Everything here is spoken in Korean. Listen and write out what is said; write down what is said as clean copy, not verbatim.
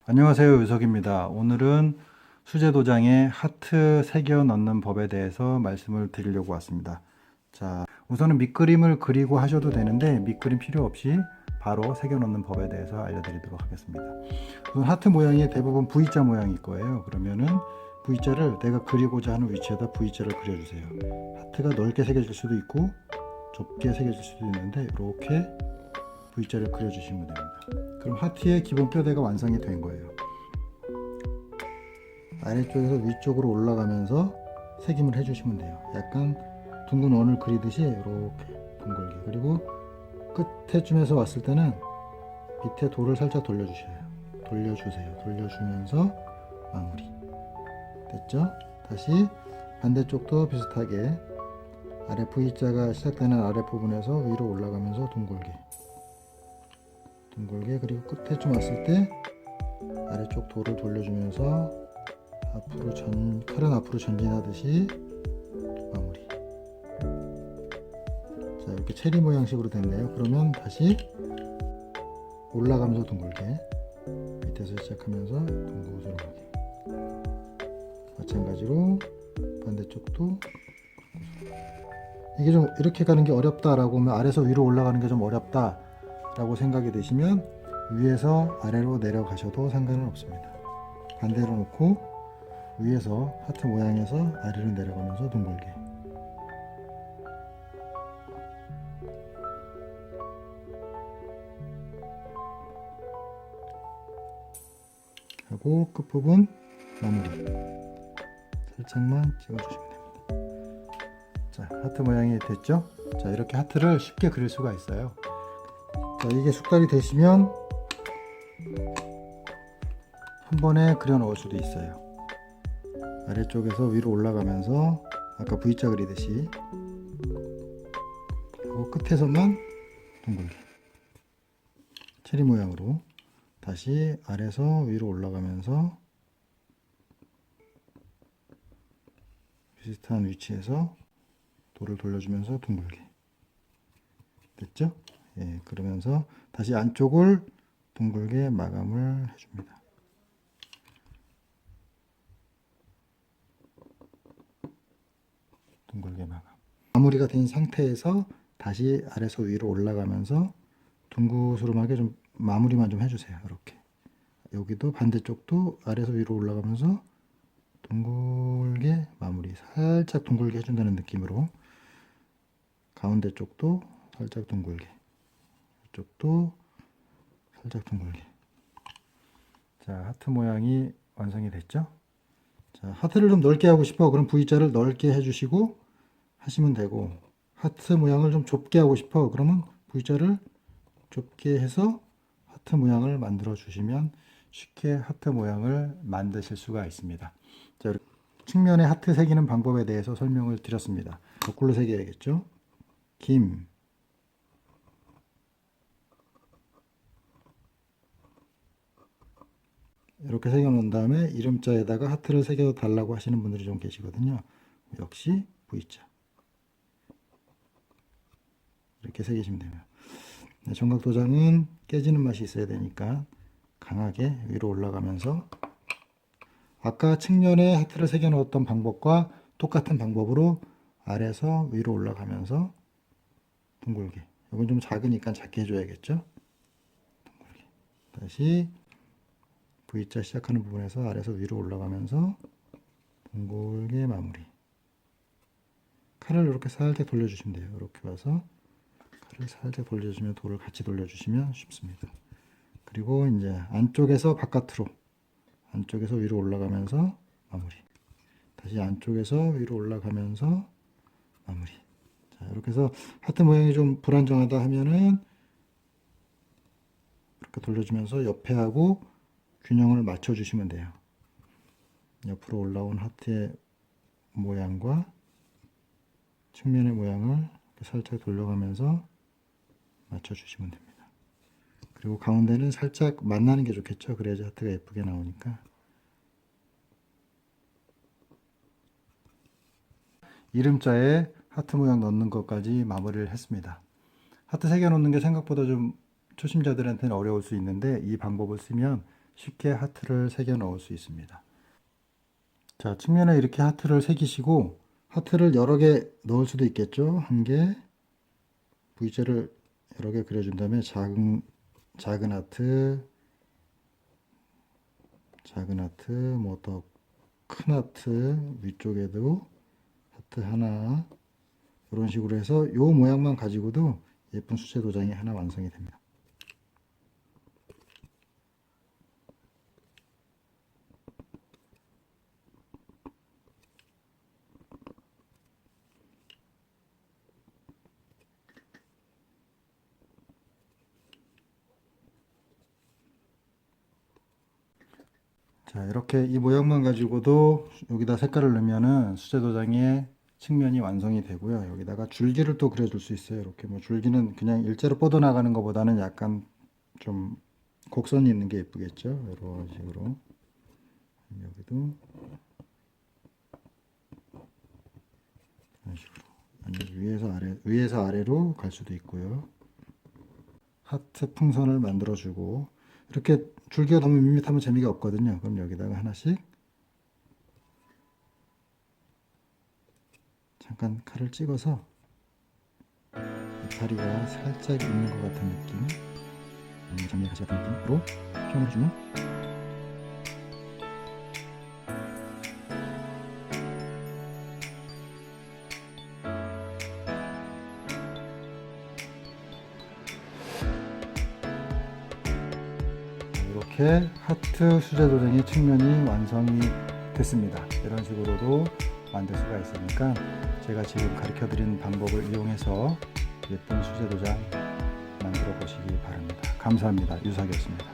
안녕하세요. 유석입니다. 오늘은 수제 도장에 하트 새겨 넣는 법에 대해서 말씀을 드리려고 왔습니다. 자, 우선은 밑그림을 그리고 하셔도 되는데 밑그림 필요 없이 바로 새겨 넣는 법에 대해서 알려드리도록 하겠습니다. 우선 하트 모양이 대부분 V자 모양일 거예요. 그러면은 V자를 내가 그리고자 하는 위치에다 V자를 그려주세요. 하트가 넓게 새겨질 수도 있고 좁게 새겨질 수도 있는데 이렇게 V자를 그려주시면 됩니다. 그럼 하트의 기본 뼈대가 완성이 된 거예요. 아래쪽에서 위쪽으로 올라가면서 새김을 해주시면 돼요. 약간 둥근 원을 그리듯이 이렇게 둥글게. 그리고 끝에쯤에서 왔을 때는 밑에 돌을 살짝 돌려주세요. 돌려주면서 마무리. 됐죠? 다시 반대쪽도 비슷하게 아래 V자가 시작되는 아래 부분에서 위로 올라가면서 둥글게. 그리고 끝에쯤 왔을 때 아래쪽 돌을 돌려주면서 칼은 앞으로 전진하듯이 마무리. 자, 이렇게 체리 모양식으로 됐네요. 그러면 다시 올라가면서 둥글게, 밑에서 시작하면서 둥글게. 마찬가지로 반대쪽도. 이게 좀 이렇게 가는 게 어렵다라고 하면, 아래에서 위로 올라가는 게 좀 어렵다 라고 생각이 되시면 위에서 아래로 내려가셔도 상관은 없습니다. 반대로 놓고 위에서 하트 모양에서 아래로 내려가면서 둥글게 하고 끝부분 마무리 살짝만 찍어주시면 됩니다. 자, 하트 모양이 됐죠? 자, 이렇게 하트를 쉽게 그릴 수가 있어요. 자, 이게 숙달이 되시면 한 번에 그려 넣을 수도 있어요. 아래쪽에서 위로 올라가면서 아까 V자 그리듯이, 그리고 끝에서만 둥글게 체리 모양으로 다시 아래에서 위로 올라가면서 비슷한 위치에서 돌을 돌려주면서 둥글게. 됐죠? 예, 그러면서 다시 안쪽을 둥글게 마감을 해줍니다. 둥글게 마감. 마무리가 된 상태에서 다시 아래에서 위로 올라가면서 둥그스름하게 좀 마무리만 좀 해주세요. 이렇게. 여기도 반대쪽도 아래에서 위로 올라가면서 둥글게 마무리. 살짝 둥글게 해준다는 느낌으로. 가운데 쪽도 살짝 둥글게. 이쪽도 살짝 둥글게. 자, 하트 모양이 완성이 됐죠? 자, 하트를 좀 넓게 하고 싶어. 그럼 V자를 넓게 해주시고 하시면 되고, 하트 모양을 좀 좁게 하고 싶어. 그러면 V자를 좁게 해서 하트 모양을 만들어 주시면 쉽게 하트 모양을 만드실 수가 있습니다. 자, 측면에 하트 새기는 방법에 대해서 설명을 드렸습니다. 거꾸로 새겨야겠죠? 김, 이렇게 새겨 놓은 다음에 이름자에다가 하트를 새겨 달라고 하시는 분들이 좀 계시거든요. 역시 V자 이렇게 새기시면 됩니다. 정각 도장은 깨지는 맛이 있어야 되니까 강하게 위로 올라가면서 아까 측면에 하트를 새겨 넣었던 방법과 똑같은 방법으로 아래에서 위로 올라가면서 둥글게. 이건 좀 작으니까 작게 해줘야겠죠? 둥글게. 다시 V자 시작하는 부분에서 아래에서 위로 올라가면서 둥글게 마무리. 칼을 이렇게 살짝 돌려주시면 돼요. 이렇게 와서 칼을 살짝 돌려주시면, 돌을 같이 돌려주시면 쉽습니다. 그리고 이제 안쪽에서 바깥으로, 안쪽에서 위로 올라가면서 마무리. 다시 안쪽에서 위로 올라가면서 마무리. 자, 이렇게 해서 하트 모양이 좀 불안정하다 하면은 이렇게 돌려주면서 옆에 하고 균형을 맞춰주시면 돼요. 옆으로 올라온 하트의 모양과 측면의 모양을 살짝 돌려가면서 맞춰주시면 됩니다. 그리고 가운데는 살짝 만나는 게 좋겠죠. 그래야지 하트가 예쁘게 나오니까. 이름자에 하트 모양 넣는 것까지 마무리를 했습니다. 하트 새겨 놓는 게 생각보다 좀 초심자들한테는 어려울 수 있는데 이 방법을 쓰면 쉽게 하트를 새겨 넣을 수 있습니다. 자, 측면에 이렇게 하트를 새기시고 하트를 여러 개 넣을 수도 있겠죠. 한 개, V자를 여러 개 그려준 다음에 작은 하트, 뭐 더 큰 하트, 위쪽에도 하트 하나, 이런 식으로 해서 요 모양만 가지고도 예쁜 수채 도장이 하나 완성이 됩니다. 자, 이렇게 이 모양만 가지고도 여기다 색깔을 넣으면은 수채 도장의 측면이 완성이 되고요. 여기다가 줄기를 또 그려줄 수 있어요. 이렇게 뭐 줄기는 그냥 일자로 뻗어나가는 것보다는 약간 좀 곡선이 있는 게 예쁘겠죠. 이런 식으로 여기도 이런 식으로 아니, 위에서 아래로 갈 수도 있고요. 하트 풍선을 만들어주고 이렇게 줄기가 너무 밋밋하면 재미가 없거든요. 그럼 여기다가 하나씩 잠깐 칼을 찍어서 이파리가 살짝 있는 것 같은 느낌, 장미의 가시 같은 느낌으로 표현해주면 이렇게 하트 수제 도장의 측면이 완성이 됐습니다. 이런 식으로도 만들 수가 있으니까 제가 지금 가르쳐 드린 방법을 이용해서 예쁜 수제 도장 만들어 보시기 바랍니다. 감사합니다. 유석이었습니다.